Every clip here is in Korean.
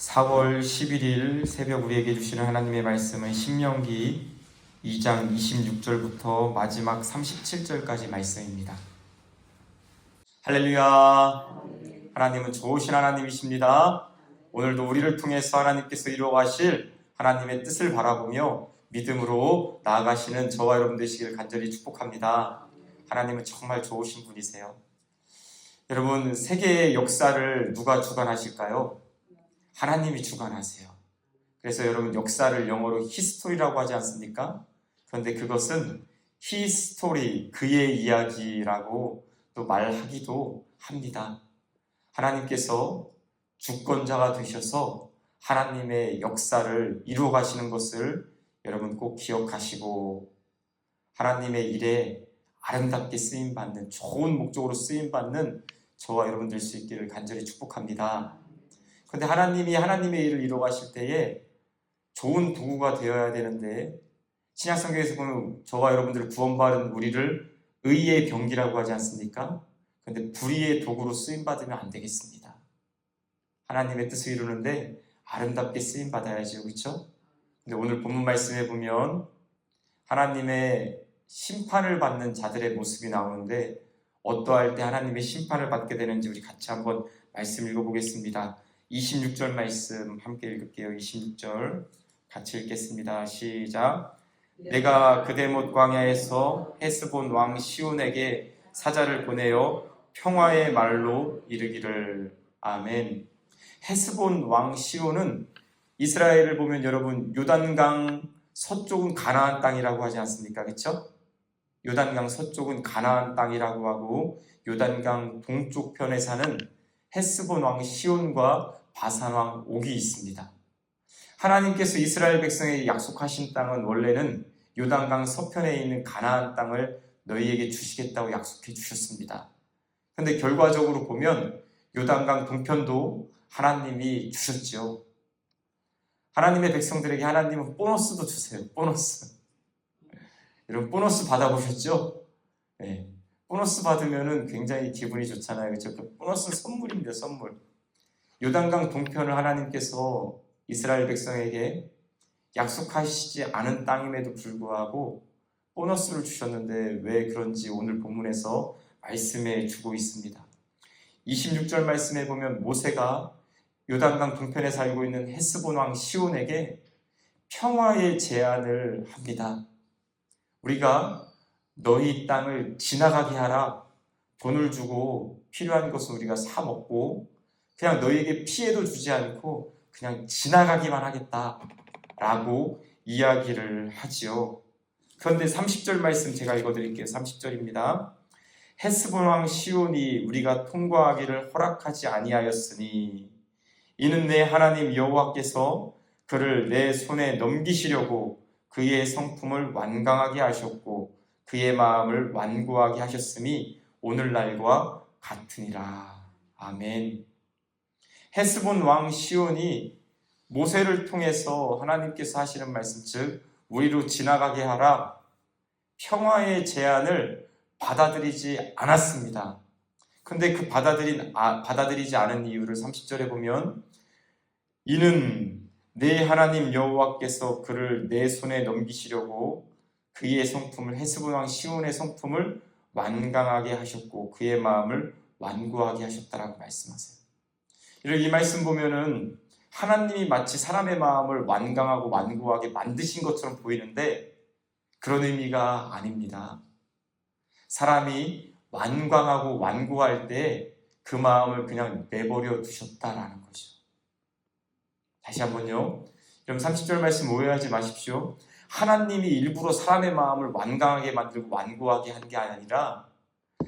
4월 11일 새벽 우리에게 주시는 하나님의 말씀은 신명기 2장 26절부터 마지막 37절까지 말씀입니다. 할렐루야! 하나님은 좋으신 하나님이십니다. 오늘도 우리를 통해서 하나님께서 이루어가실 하나님의 뜻을 바라보며 믿음으로 나아가시는 저와 여러분 되시기를 간절히 축복합니다. 하나님은 정말 좋으신 분이세요. 여러분, 세계의 역사를 누가 주관하실까요? 하나님이 주관하세요. 그래서 여러분, 역사를 영어로 히스토리라고 하지 않습니까? 그런데 그것은 히스토리, 그의 이야기라고 또 말하기도 합니다. 하나님께서 주권자가 되셔서 하나님의 역사를 이루어 가시는 것을 여러분 꼭 기억하시고, 하나님의 일에 아름답게 쓰임받는, 좋은 목적으로 쓰임받는 저와 여러분 될 수 있기를 간절히 축복합니다. 그런데 하나님이 하나님의 일을 이루어 가실 때에 좋은 도구가 되어야 되는데, 신약성경에서 보면 저와 여러분들 구원받은 우리를 의의 병기라고 하지 않습니까? 그런데 불의의 도구로 쓰임받으면 안 되겠습니다. 하나님의 뜻을 이루는데 아름답게 쓰임받아야죠. 그렇죠? 근데 오늘 본문 말씀에 보면 하나님의 심판을 받는 자들의 모습이 나오는데, 어떠할 때 하나님의 심판을 받게 되는지 우리 같이 한번 말씀 읽어보겠습니다. 26절 말씀 함께 읽을게요. 26절 같이 읽겠습니다. 시작. 내가 그대못 광야에서 헤스본 왕 시온에게 사자를 보내어 평화의 말로 이르기를. 아멘. 헤스본 왕 시온은 이스라엘을 보면 여러분 요단강 서쪽은 가나안 땅이라고 하지 않습니까? 그렇죠? 요단강 서쪽은 가나안 땅이라고 하고, 요단강 동쪽 편에 사는 헤스본 왕 시온과 바산 왕 옥이 있습니다. 하나님께서 이스라엘 백성에게 약속하신 땅은 원래는 요단강 서편에 있는 가나안 땅을 너희에게 주시겠다고 약속해 주셨습니다. 그런데 결과적으로 보면 요단강 동편도 하나님이 주셨죠. 하나님의 백성들에게 하나님은 보너스도 주세요. 보너스. 여러분, 보너스 받아보셨죠? 네. 보너스 받으면 굉장히 기분이 좋잖아요. 그렇죠? 그 보너스는 선물입니다. 선물. 요단강 동편을 하나님께서 이스라엘 백성에게 약속하시지 않은 땅임에도 불구하고 보너스를 주셨는데, 왜 그런지 오늘 본문에서 말씀해 주고 있습니다. 26절 말씀에 보면 모세가 요단강 동편에 살고 있는 헤스본 왕 시온에게 평화의 제안을 합니다. 우리가 너희 땅을 지나가게 하라. 돈을 주고 필요한 것은 우리가 사 먹고 그냥 너희에게 피해도 주지 않고 그냥 지나가기만 하겠다라고 이야기를 하지요. 그런데 30절 말씀 제가 읽어드릴게요. 30절입니다. 헤스본 왕 시온이 우리가 통과하기를 허락하지 아니하였으니 이는 내 하나님 여호와께서 그를 내 손에 넘기시려고 그의 성품을 완강하게 하셨고 그의 마음을 완고하게 하셨음이 오늘날과 같으니라. 아멘. 헤스본 왕 시온이 모세를 통해서 하나님께서 하시는 말씀, 즉 우리로 지나가게 하라, 평화의 제안을 받아들이지 않았습니다. 근데 그 받아들이지 않은 이유를 30절에 보면, 이는 내 하나님 여호와께서 그를 내 손에 넘기시려고 그의 성품을, 헤스본 왕 시온의 성품을 완강하게 하셨고 그의 마음을 완고하게 하셨다라고 말씀하세요. 이 말씀 보면은 하나님이 마치 사람의 마음을 완강하고 완고하게 만드신 것처럼 보이는데 그런 의미가 아닙니다. 사람이 완강하고 완고할 때 그 마음을 그냥 내버려 두셨다라는 거죠. 다시 한번요. 여러분, 30절 말씀 오해하지 마십시오. 하나님이 일부러 사람의 마음을 완강하게 만들고 완고하게 한 게 아니라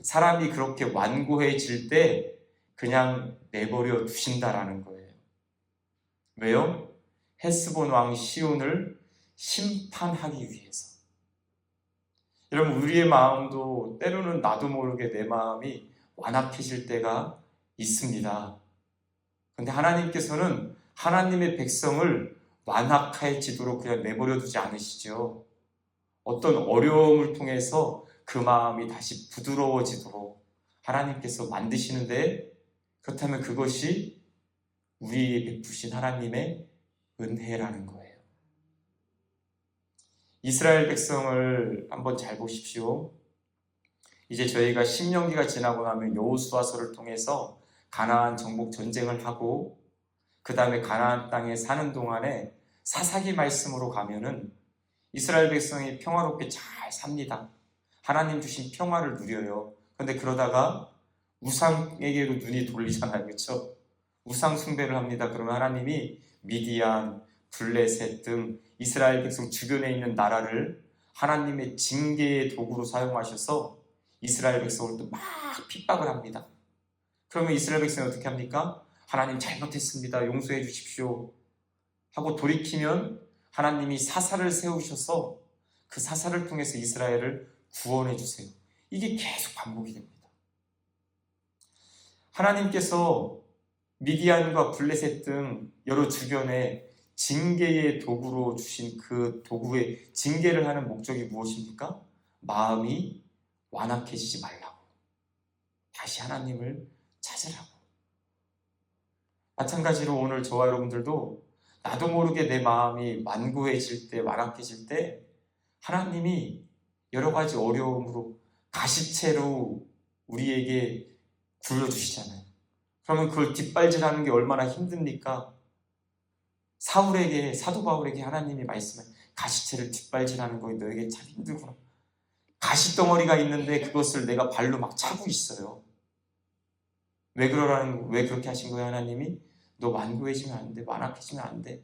사람이 그렇게 완고해질 때 그냥 내버려 두신다라는 거예요. 왜요? 헤스본 왕 시온을 심판하기 위해서. 여러분, 우리의 마음도 때로는 나도 모르게 내 마음이 완악해질 때가 있습니다. 그런데 하나님께서는 하나님의 백성을 완악해지도록 그냥 내버려 두지 않으시죠. 어떤 어려움을 통해서 그 마음이 다시 부드러워지도록 하나님께서 만드시는데, 그렇다면 그것이 우리에게 베푸신 하나님의 은혜라는 거예요. 이스라엘 백성을 한번 잘 보십시오. 이제 저희가 신명기가 지나고 나면 여호수아서를 통해서 가나안 정복 전쟁을 하고 그 다음에 가나안 땅에 사는 동안에 사사기 말씀으로 가면은 이스라엘 백성이 평화롭게 잘 삽니다. 하나님 주신 평화를 누려요. 그런데 그러다가 우상에게로 눈이 돌리잖아요. 그렇죠? 우상 숭배를 합니다. 그러면 하나님이 미디안, 블레셋 등 이스라엘 백성 주변에 있는 나라를 하나님의 징계의 도구로 사용하셔서 이스라엘 백성을 또 막 핍박을 합니다. 그러면 이스라엘 백성이 어떻게 합니까? 하나님 잘못했습니다. 용서해 주십시오. 하고 돌이키면 하나님이 사사를 세우셔서 그 사사를 통해서 이스라엘을 구원해 주세요. 이게 계속 반복이 됩니다. 하나님께서 미디안과 블레셋 등 여러 주변에 징계의 도구로 주신 그 도구의 징계를 하는 목적이 무엇입니까? 마음이 완악해지지 말라고. 다시 하나님을 찾으라고. 마찬가지로 오늘 저와 여러분들도 나도 모르게 내 마음이 완고해질 때, 완악해질 때 하나님이 여러 가지 어려움으로 가시채로 우리에게 굴려주시잖아요. 그러면 그걸 뒷발질하는 게 얼마나 힘듭니까? 사도 바울에게 하나님이 말씀해 가시채를 뒷발질하는 거 너에게 참 힘들구나. 가시덩어리가 있는데 그것을 내가 발로 막 차고 있어요. 왜 그렇게 하신 거예요? 하나님이 너 완고해지면 안 돼. 완악해지면 안 돼.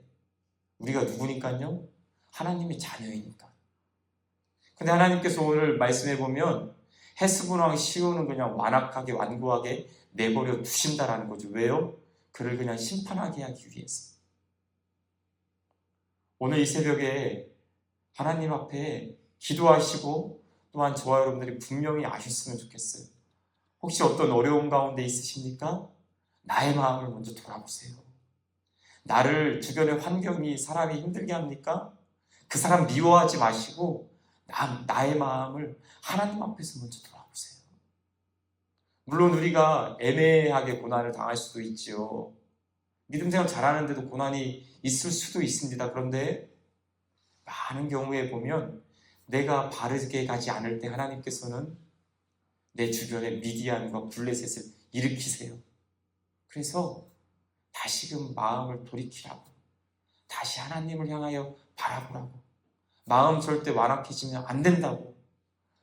우리가 누구니까요? 하나님의 자녀이니까. 근데 하나님께서 오늘 말씀해 보면 헤스본 왕 시온은 그냥 완악하게 완고하게 내버려 두신다라는 거죠. 왜요? 그를 그냥 심판하게 하기 위해서. 오늘 이 새벽에 하나님 앞에 기도하시고 또한 저와 여러분들이 분명히 아셨으면 좋겠어요. 혹시 어떤 어려움 가운데 있으십니까? 나의 마음을 먼저 돌아보세요. 나를 주변의 환경이 사람이 힘들게 합니까? 그 사람 미워하지 마시고 나의 마음을 하나님 앞에서 먼저 돌아보세요. 물론 우리가 애매하게 고난을 당할 수도 있지요. 믿음 생활 잘하는데도 고난이 있을 수도 있습니다. 그런데 많은 경우에 보면 내가 바르게 가지 않을 때 하나님께서는 내 주변에 미디안과 블레셋을 일으키세요. 그래서 다시금 마음을 돌이키라고, 다시 하나님을 향하여 바라보라고, 마음 절대 완악해지면 안 된다고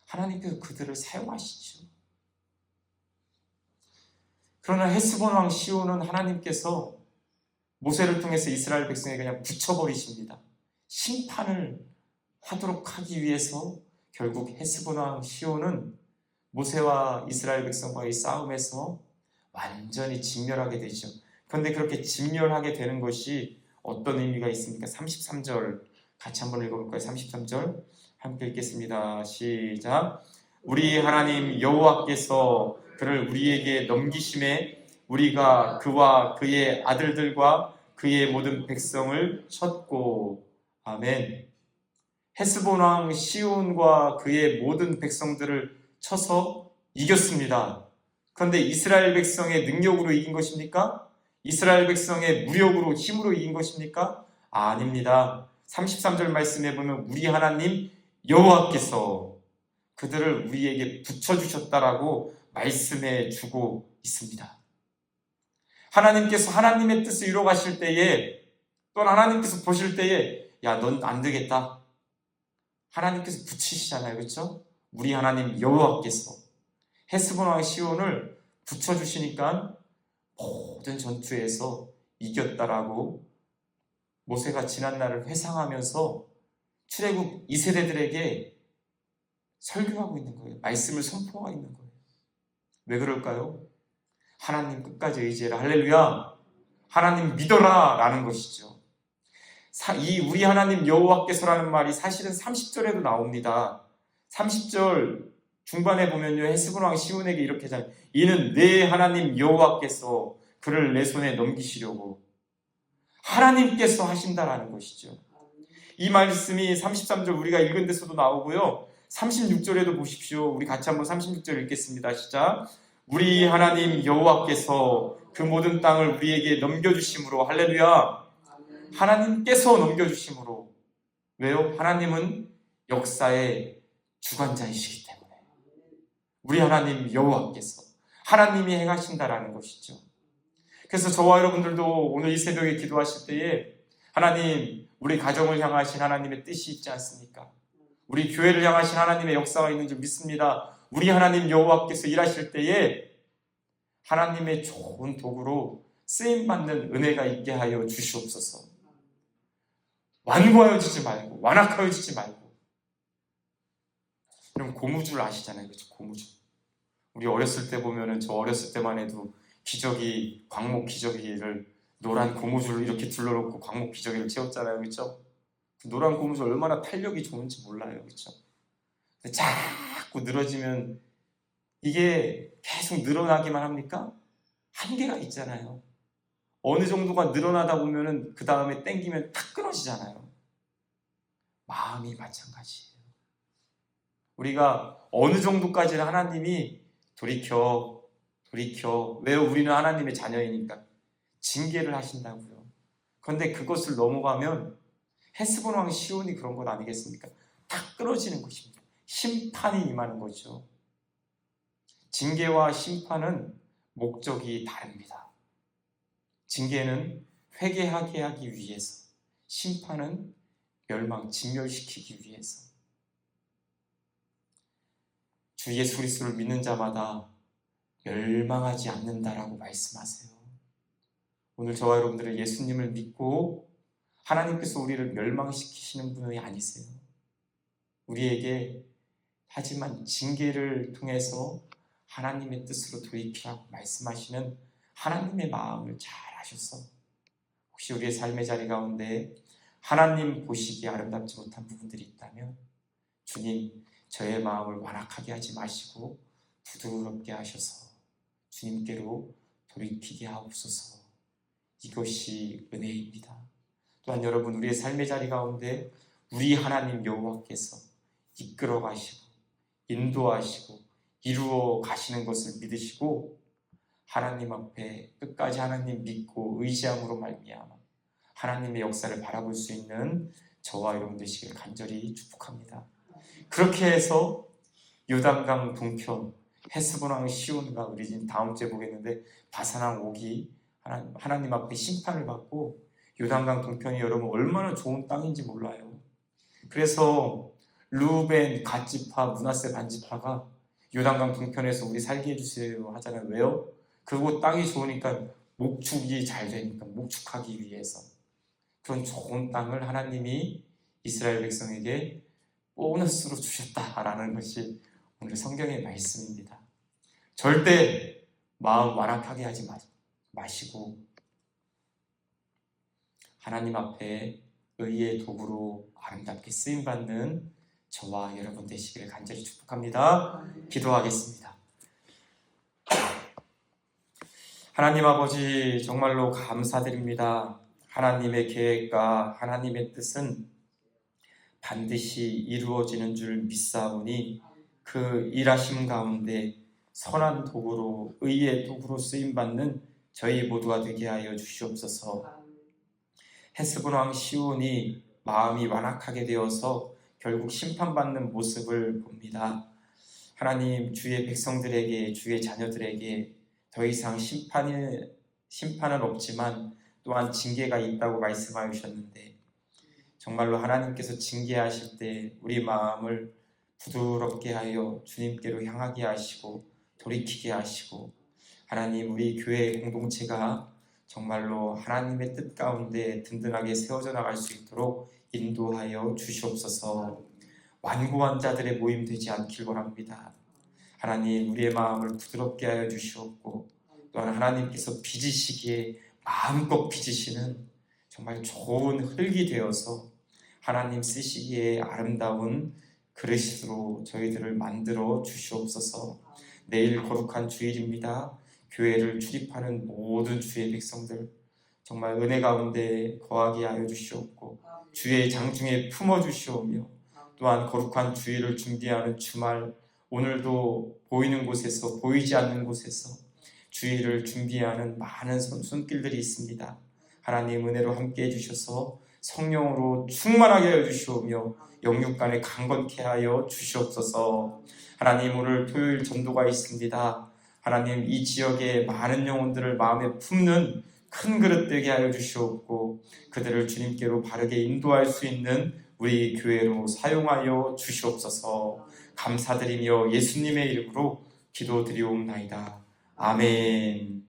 하나님께서 그들을 사용하시죠. 그러나 헤스본 왕 시온은 하나님께서 모세를 통해서 이스라엘 백성에 그냥 붙여버리십니다. 심판을 하도록 하기 위해서 결국 헤스본 왕 시온은 모세와 이스라엘 백성과의 싸움에서 완전히 진멸하게 되죠. 그런데 그렇게 진멸하게 되는 것이 어떤 의미가 있습니까? 33절 같이 한번 읽어볼까요? 33절 함께 읽겠습니다. 시작. 우리 하나님 여호와께서 그를 우리에게 넘기심에 우리가 그와 그의 아들들과 그의 모든 백성을 쳤고. 아멘. 헤스본 왕 시온과 그의 모든 백성들을 쳐서 이겼습니다. 그런데 이스라엘 백성의 능력으로 이긴 것입니까? 이스라엘 백성의 무력으로 힘으로 이긴 것입니까? 아닙니다. 33절 말씀해 보면 우리 하나님 여호와께서 그들을 우리에게 붙여주셨다라고 말씀해 주고 있습니다. 하나님께서 하나님의 뜻을 이루어 가실 때에, 또는 하나님께서 보실 때에 야, 넌 안 되겠다, 하나님께서 붙이시잖아요. 그렇죠? 우리 하나님 여호와께서 헤스본 왕 시온을 붙여주시니까 모든 전투에서 이겼다라고 모세가 지난 날을 회상하면서 출애굽 2세대들에게 설교하고 있는 거예요. 말씀을 선포하고 있는 거예요. 왜 그럴까요? 하나님 끝까지 의지해라. 할렐루야. 하나님 믿어라 라는 것이죠. 이 우리 하나님 여호와께서라는 말이 사실은 30절에도 나옵니다. 30절 중반에 보면요, 헤스본 왕 시온에게 이렇게 하잖아요. 이는 내 하나님 여호와께서 그를 내 손에 넘기시려고 하나님께서 하신다라는 것이죠. 이 말씀이 33절 우리가 읽은 데서도 나오고요, 36절에도 보십시오. 우리 같이 한번 36절 읽겠습니다. 시작. 우리 하나님 여호와께서 그 모든 땅을 우리에게 넘겨주심으로, 할렐루야, 하나님께서 넘겨주심으로. 왜요? 하나님은 역사의 주관자이시기 때문에. 우리 하나님 여호와께서, 하나님이 행하신다라는 것이죠. 그래서 저와 여러분들도 오늘 이 새벽에 기도하실 때에 하나님, 우리 가정을 향하신 하나님의 뜻이 있지 않습니까? 우리 교회를 향하신 하나님의 역사가 있는 줄 믿습니다. 우리 하나님 여호와께서 일하실 때에 하나님의 좋은 도구로 쓰임받는 은혜가 있게 하여 주시옵소서. 완고하여지지 말고, 완악하여지지 말고. 여러분, 고무줄 아시잖아요, 그렇죠? 고무줄. 우리 어렸을 때 보면은, 저 어렸을 때만 해도 기저귀, 광목 기저귀를 노란 고무줄을 이렇게 둘러놓고 광목 기저귀를 채웠잖아요, 그렇죠? 그 노란 고무줄 얼마나 탄력이 좋은지 몰라요, 그렇죠? 자꾸 늘어지면 이게 계속 늘어나기만 합니까? 한계가 있잖아요. 어느 정도가 늘어나다 보면은 그 다음에 땡기면 탁 끊어지잖아요. 마음이 마찬가지예요. 우리가 어느 정도까지는 하나님이 돌이켜. 왜요? 우리는 하나님의 자녀이니까 징계를 하신다고요. 그런데 그것을 넘어가면 헤스본 왕 시온이 그런 것 아니겠습니까? 탁 끊어지는 것입니다. 심판이 임하는 거죠. 징계와 심판은 목적이 다릅니다. 징계는 회개하게 하기 위해서, 심판은 진멸시키기 위해서. 주 예수 그리스도를 믿는 자마다 멸망하지 않는다라고 말씀하세요. 오늘 저와 여러분들은 예수님을 믿고 하나님께서 우리를 멸망시키시는 분이 아니세요. 우리에게 하지만 징계를 통해서 하나님의 뜻으로 돌이키라고 말씀하시는 하나님의 마음을 잘 아셔서, 혹시 우리의 삶의 자리 가운데 하나님 보시기에 아름답지 못한 부분들이 있다면 주님, 저의 마음을 완악하게 하지 마시고 부드럽게 하셔서 주님께로 돌이키게 하옵소서. 이것이 은혜입니다. 또한 여러분, 우리의 삶의 자리 가운데 우리 하나님 여호와께서 이끌어 가시고 인도하시고 이루어 가시는 것을 믿으시고 하나님 앞에 끝까지 하나님 믿고 의지함으로 말미암아 하나님의 역사를 바라볼 수 있는 저와 여러분 되시기를 간절히 축복합니다. 그렇게 해서 요단강 동편 헤스본 왕 시온과, 우리 다음 주에 보겠는데 바산 왕 옥이 하나님 앞에 심판을 받고, 요단강 동편이 여러분 얼마나 좋은 땅인지 몰라요. 그래서 루벤 갓지파, 므낫세 반지파가 요단강 동편에서 우리 살게 해주세요 하잖아요. 왜요? 그곳 땅이 좋으니까, 목축이 잘 되니까, 목축하기 위해서. 그런 좋은 땅을 하나님이 이스라엘 백성에게 보너스로 주셨다라는 것이 오늘 성경의 말씀입니다. 절대 마음 완악하게 하지 마시고 하나님 앞에 의의 도구로 아름답게 쓰임받는 저와 여러분 되시기를 간절히 축복합니다. 기도하겠습니다. 하나님 아버지, 정말로 감사드립니다. 하나님의 계획과 하나님의 뜻은 반드시 이루어지는 줄 믿사오니 그 일하심 가운데 선한 도구로, 의의 도구로 쓰임받는 저희 모두가 되게 하여 주시옵소서. 헤스본 왕 시온이 마음이 완악하게 되어서 결국 심판받는 모습을 봅니다. 하나님, 주의 백성들에게, 주의 자녀들에게 더 이상 심판은 없지만 또한 징계가 있다고 말씀하셨는데, 정말로 하나님께서 징계하실 때 우리 마음을 부드럽게 하여 주님께로 향하게 하시고 돌이키게 하시고, 하나님, 우리 교회 공동체가 정말로 하나님의 뜻 가운데 든든하게 세워져 나갈 수 있도록 인도하여 주시옵소서. 완고한 자들의 모임 되지 않길 원합니다. 하나님, 우리의 마음을 부드럽게 하여 주시옵고, 또한 하나님께서 빚으시기에 마음껏 빚으시는 정말 좋은 흙이 되어서 하나님 쓰시기에 아름다운 그릇으로 저희들을 만들어 주시옵소서. 내일 거룩한 주일입니다. 교회를 출입하는 모든 주의 백성들 정말 은혜 가운데 거하게 하여 주시옵고, 주의 장중에 품어 주시오며, 또한 거룩한 주일을 준비하는 주말, 오늘도 보이는 곳에서 보이지 않는 곳에서 주일을 준비하는 많은 손길들이 있습니다. 하나님 은혜로 함께 해주셔서 성령으로 충만하게 하여 주시오며 영육간에 강건케 하여 주시옵소서. 하나님 오늘 토요일 전도가 있습니다. 하나님 이 지역의 많은 영혼들을 마음에 품는 큰 그릇 되게 하여 주시옵고 그들을 주님께로 바르게 인도할 수 있는 우리 교회로 사용하여 주시옵소서. 감사드리며 예수님의 이름으로 기도드리옵나이다. 아멘.